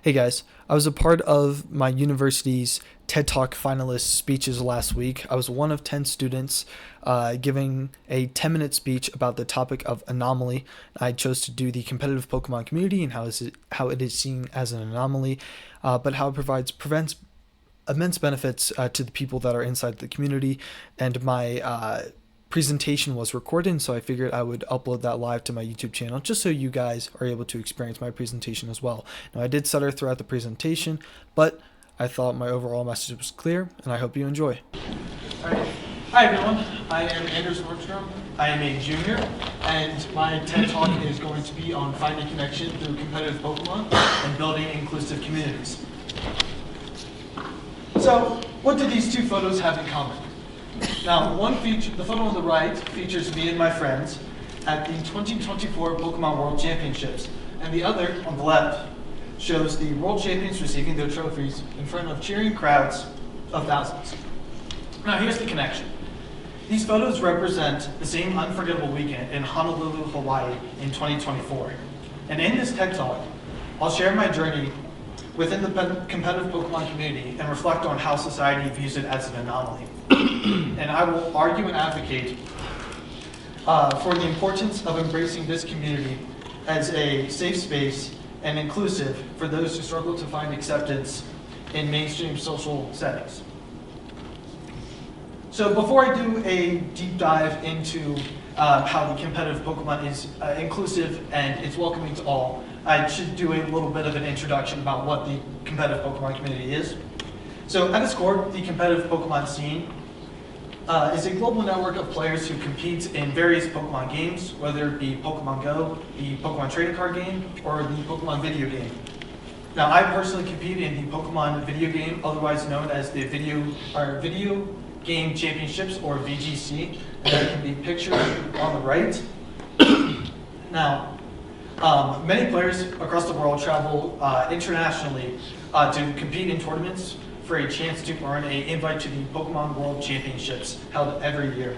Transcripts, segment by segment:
Hey guys, I was a part of my university's TED Talk finalist speeches last week. I was one of 10 students giving a 10-minute speech about the topic of anomaly. I chose to do the competitive Pokemon community and how it is seen as an anomaly, but how it prevents immense benefits to the people that are inside the community. And my presentation was recorded, so I figured I would upload that live to my YouTube channel just so you guys are able to experience my presentation as well. Now, I did stutter throughout the presentation, but I thought my overall message was clear, and I hope you enjoy. All right. Hi everyone, I am Anders Nordstrom. I am a junior, and my TED Talk is going to be on finding connection through competitive Pokemon and building inclusive communities. So, what do these two photos have in common? Now, the photo on the right features me and my friends at the 2024 Pokemon World Championships, and the other, on the left, shows the World Champions receiving their trophies in front of cheering crowds of thousands. Now, here's the connection. These photos represent the same unforgettable weekend in Honolulu, Hawaii in 2024. And in this TED Talk, I'll share my journey within the competitive Pokemon community and reflect on how society views it as an anomaly. And I will argue and advocate for the importance of embracing this community as a safe space and inclusive for those who struggle to find acceptance in mainstream social settings. So before I do a deep dive into how the competitive Pokemon is inclusive and it's welcoming to all, I should do a little bit of an introduction about what the competitive Pokemon community is. So at its core, the competitive Pokemon scene is a global network of players who compete in various Pokemon games, whether it be Pokemon Go, the Pokemon trading card game, or the Pokemon video game. Now, I personally compete in the Pokemon video game, otherwise known as the Video Game Championships, or VGC, and that can be pictured on the right. Now, many players across the world travel internationally to compete in tournaments for a chance to earn an invite to the Pokemon World Championships held every year.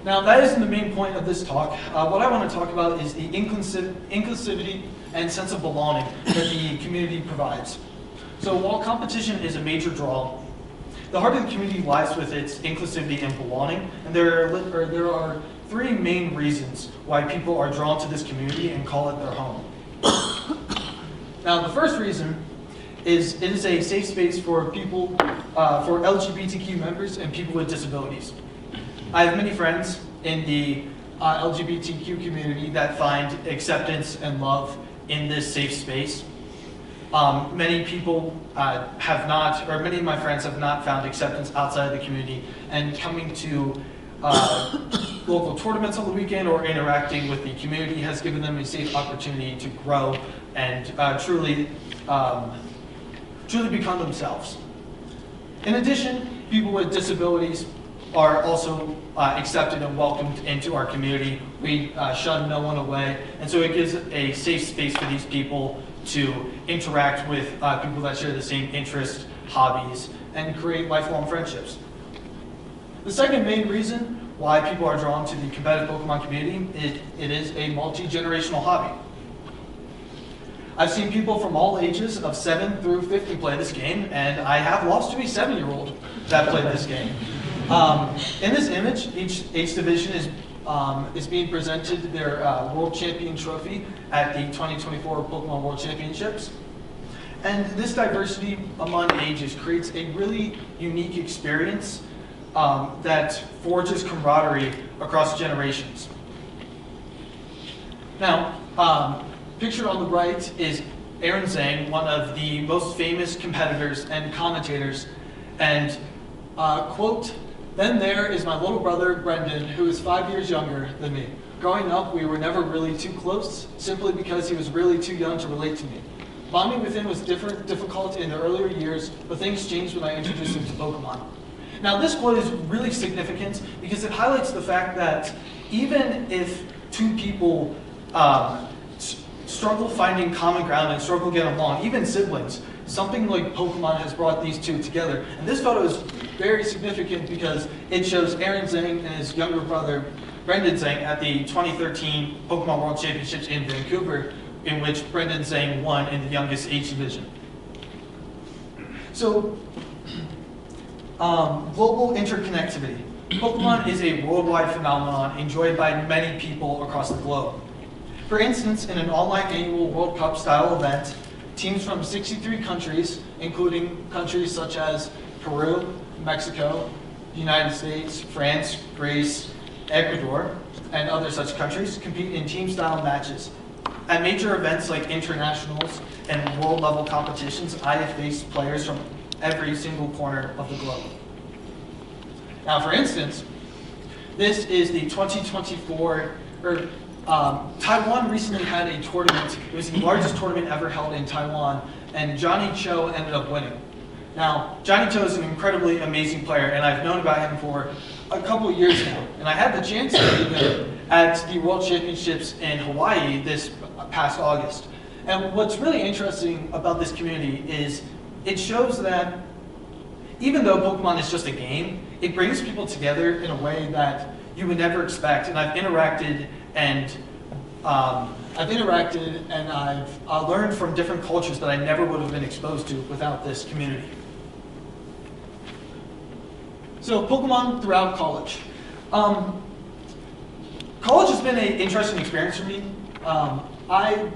Now, that isn't the main point of this talk. What I want to talk about is the inclusivity and sense of belonging that the community provides. So while competition is a major draw, the heart of the community lies with its inclusivity and belonging, and there are three main reasons why people are drawn to this community and call it their home. Now, the first reason is it is a safe space for people, for LGBTQ members and people with disabilities. I have many friends in the LGBTQ community that find acceptance and love in this safe space. Many people have not, or many of my friends have not found acceptance outside of the community, and coming to local tournaments on the weekend or interacting with the community has given them a safe opportunity to grow and truly become themselves. In addition, people with disabilities are also accepted and welcomed into our community. We shun no one away, and so it gives a safe space for these people to interact with people that share the same interests, hobbies, and create lifelong friendships. The second main reason why people are drawn to the competitive Pokemon community is it is a multi-generational hobby. I've seen people from all ages of 7 through 50 play this game, and I have lost to a 7-year-old that played this game. In this image, each division is being presented their World Champion trophy at the 2024 Pokemon World Championships. And this diversity among ages creates a really unique experience that forges camaraderie across generations. Now, pictured on the right is Aaron Zhang, one of the most famous competitors and commentators, and quote, "Then there is my little brother, Brendan, who is 5 years younger than me. Growing up, we were never really too close, simply because he was really too young to relate to me. Bonding with him was difficult in the earlier years, but things changed when I introduced him to Pokemon." Now, this quote is really significant because it highlights the fact that even if two people struggle finding common ground and struggle getting along, even siblings, something like Pokemon has brought these two together. And this photo is very significant because it shows Aaron Zhang and his younger brother Brendan Zhang at the 2013 Pokemon World Championships in Vancouver, in which Brendan Zhang won in the youngest age division. So, global interconnectivity. Pokemon is a worldwide phenomenon enjoyed by many people across the globe. For instance, in an online annual World Cup style event, teams from 63 countries, including countries such as Peru, Mexico, the United States, France, Greece, Ecuador, and other such countries, compete in team-style matches. At major events like internationals and world-level competitions, I have faced players from every single corner of the globe. Now, for instance, this is the 2024, Taiwan recently had a tournament. It was the largest tournament ever held in Taiwan, and Johnny Cho ended up winning. Now, Johnny Cho is an incredibly amazing player, and I've known about him for a couple of years now. And I had the chance to meet him at the World Championships in Hawaii this past August. And what's really interesting about this community is it shows that even though Pokemon is just a game, it brings people together in a way that you would never expect. And I've interacted and I've learned from different cultures that I never would have been exposed to without this community. So Pokemon throughout college. College has been an interesting experience for me. I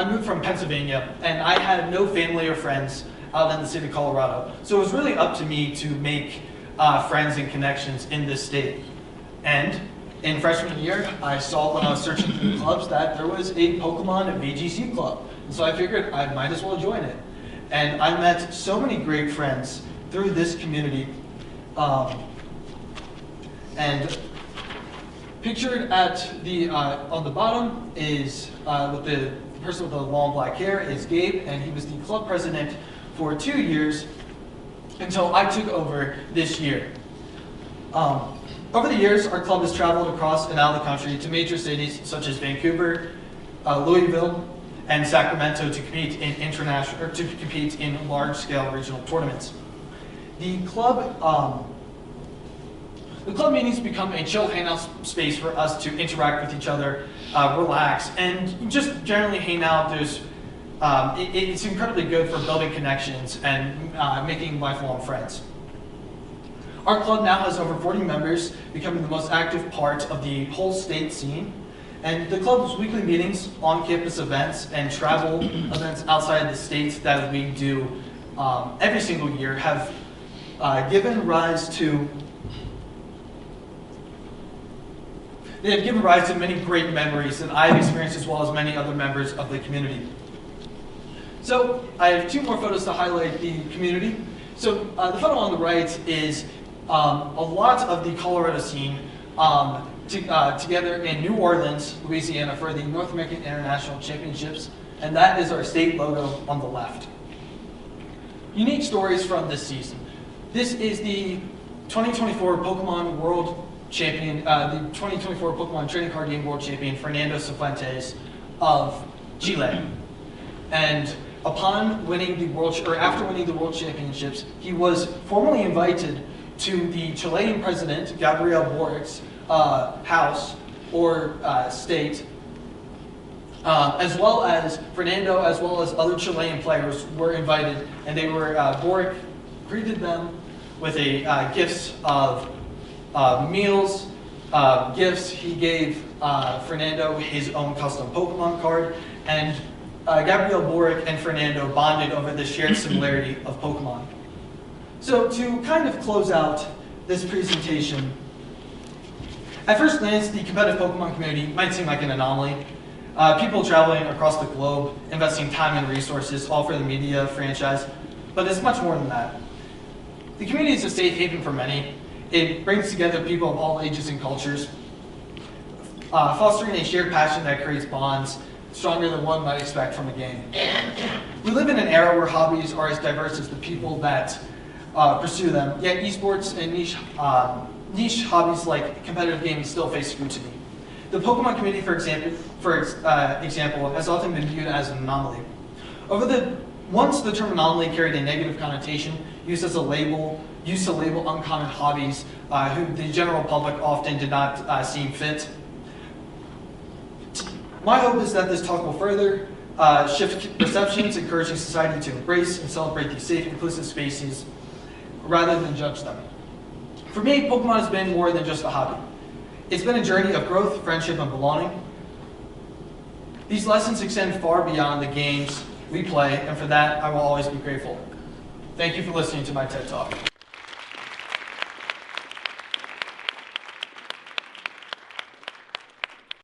moved from Pennsylvania, and I had no family or friends out in the state of Colorado. So it was really up to me to make friends and connections in this state. And in freshman year, I saw when I was searching through clubs that there was a Pokemon VGC club. And so I figured I might as well join it. And I met so many great friends through this community. And pictured at the on the bottom is with the person with the long black hair is Gabe, and he was the club president for 2 years until I took over this year. Over the years, our club has traveled across and out of the country to major cities such as Vancouver, Louisville, and Sacramento to compete in large-scale regional tournaments. The club meetings become a chill hangout space for us to interact with each other, relax, and just generally hang out. It's incredibly good for building connections and making lifelong friends. Our club now has over 40 members, becoming the most active part of the whole state scene. And the club's weekly meetings, on-campus events, and travel events outside the state that we do every single year have given rise to many great memories that I've experienced, as well as many other members of the community. So I have 2 more photos to highlight the community. So the photo on the right is a lot of the Colorado scene together in New Orleans, Louisiana for the North American International Championships, and that is our state logo on the left. Unique stories from this season. This is the 2024 Pokemon World Champion, the 2024 Pokemon Trading Card Game World Champion, Fernando Cifuentes of Chile. And upon winning after winning the World Championships, he was formally invited to the Chilean president, Gabriel Boric's house or state, as well as Fernando, as well as other Chilean players were invited, and they were, Boric greeted them with gifts of meals, gifts. He gave Fernando his own custom Pokemon card, and Gabriel Boric and Fernando bonded over the shared similarity of Pokemon. So to kind of close out this presentation, at first glance, the competitive Pokemon community might seem like an anomaly. People traveling across the globe, investing time and resources, all for the media franchise, but it's much more than that. The community is a safe haven for many. It brings together people of all ages and cultures, fostering a shared passion that creates bonds stronger than one might expect from a game. We live in an era where hobbies are as diverse as the people that pursue them, yet esports and niche hobbies like competitive gaming still face scrutiny. The Pokemon community, for example, has often been viewed as an anomaly. Over the Once the term anomaly carried a negative connotation, used to label uncommon hobbies who the general public often did not seem fit. My hope is that this talk will further shift perceptions, encouraging society to embrace and celebrate these safe, inclusive spaces rather than judge them. For me, Pokemon has been more than just a hobby. It's been a journey of growth, friendship, and belonging. These lessons extend far beyond the games we play, and for that, I will always be grateful. Thank you for listening to my TED Talk.